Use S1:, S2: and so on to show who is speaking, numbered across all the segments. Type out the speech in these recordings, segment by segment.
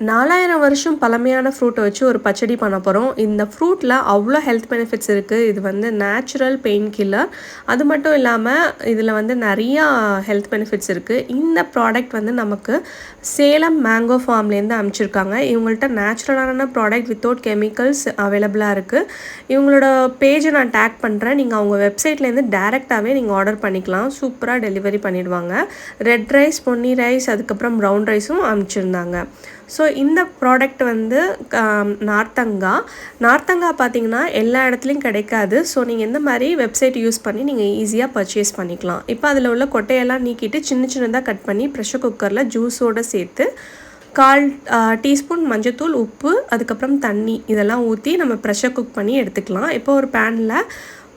S1: 4000 வருஷம் பழமையான ஃப்ரூட்டை வச்சு ஒரு பச்சடி பண்ண போகிறோம். இந்த ஃப்ரூட்டில் அவ்வளோ ஹெல்த் பெனிஃபிட்ஸ் இருக்குது. இது வந்து நேச்சுரல் பெயின் கில்லர். அது மட்டும் இல்லாமல் இதில் வந்து நிறையா ஹெல்த் பெனிஃபிட்ஸ் இருக்குது. இந்த ப்ராடக்ட் வந்து நமக்கு சேலம் மேங்கோ ஃபார்ம்லேருந்து அனுப்பிச்சிருக்காங்க. இவங்கள்ட்ட நேச்சுரலான ப்ராடக்ட் வித்தவுட் கெமிக்கல்ஸ் அவைலபிளாக இருக்குது. இவங்களோட பேஜை நான் டேக் பண்ணுறேன். நீங்கள் அவங்க வெப்சைட்லேருந்து டேரெக்டாகவே நீங்கள் ஆர்டர் பண்ணிக்கலாம். சூப்பராக டெலிவரி பண்ணிடுவாங்க. ரெட் ரைஸ், பொன்னி ரைஸ், அதுக்கப்புறம் ப்ரௌன் ரைஸும் அனுப்பிச்சிருந்தாங்க. ஸோ இந்த ப்ராடக்ட் வந்து நார்த்தங்காய் பார்த்திங்கன்னா எல்லா இடத்துலையும் கிடைக்காது. ஸோ நீங்கள் இந்த மாதிரி வெப்சைட் யூஸ் பண்ணி நீங்கள் ஈஸியாக பர்ச்சேஸ் பண்ணிக்கலாம். இப்போ அதில் உள்ள கொட்டையெல்லாம் நீக்கிட்டு சின்னதாக கட் பண்ணி ப்ரெஷர் குக்கரில் ஜூஸோடு சேர்த்து 1/4 டீஸ்பூன் மஞ்சத்தூள், உப்பு, அதுக்கப்புறம் தண்ணி இதெல்லாம் ஊற்றி நம்ம ப்ரெஷர் குக் பண்ணி எடுத்துக்கலாம். இப்போ ஒரு பேனில்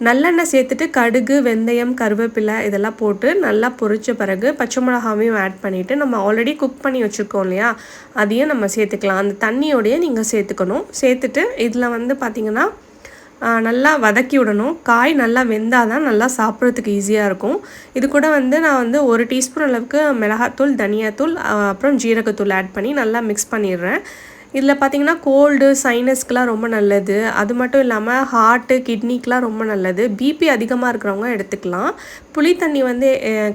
S1: நல்லெண்ணெய் சேர்த்துட்டு கடுகு, வெந்தயம், கருவேப்பிலை இதெல்லாம் போட்டு நல்லா பொரிச்ச பிறகு பச்சை மிளகாவையும் ஆட் பண்ணிவிட்டு நம்ம ஆல்ரெடி குக் பண்ணி வச்சுருக்கோம் இல்லையா, அதையும் நம்ம சேர்த்துக்கலாம். அந்த தண்ணியோடையே நீங்கள் சேர்த்துக்கணும். சேர்த்துட்டு இதில் வந்து பார்த்திங்கன்னா நல்லா வதக்கி விடணும். காய் நல்லா வெந்தால் தான் நல்லா சாப்பிட்றதுக்கு ஈஸியாக இருக்கும். இது கூட வந்து நான் வந்து 1 டீஸ்பூன் அளவுக்கு மிளகாத்தூள், தனியாத்தூள், அப்புறம் ஜீரகத்தூள் ஆட் பண்ணி நல்லா மிக்ஸ் பண்ணிடுறேன். இதில் பார்த்திங்கன்னா கோல்டு, சைனஸ்க்கெலாம் ரொம்ப நல்லது. அது மட்டும் இல்லாமல் ஹார்ட்டு, கிட்னிக்கெலாம் ரொம்ப நல்லது. பிபி அதிகமாக இருக்கிறவங்க எடுத்துக்கலாம். புளி தண்ணி வந்து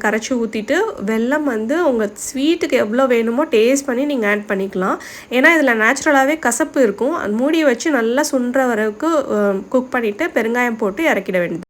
S1: கரைச்சி ஊற்றிட்டு வெல்லம் வந்து உங்கள் ஸ்வீட்டுக்கு எவ்வளோ வேணுமோ டேஸ்ட் பண்ணி நீங்கள் ஆட் பண்ணிக்கலாம். ஏன்னா இதில் நேச்சுரலாகவே கசப்பு இருக்கும். அது மூடி வச்சு நல்லா சுண்டுற வரைக்கும் குக் பண்ணிவிட்டு பெருங்காயம் போட்டு இறக்கிட வேண்டியது.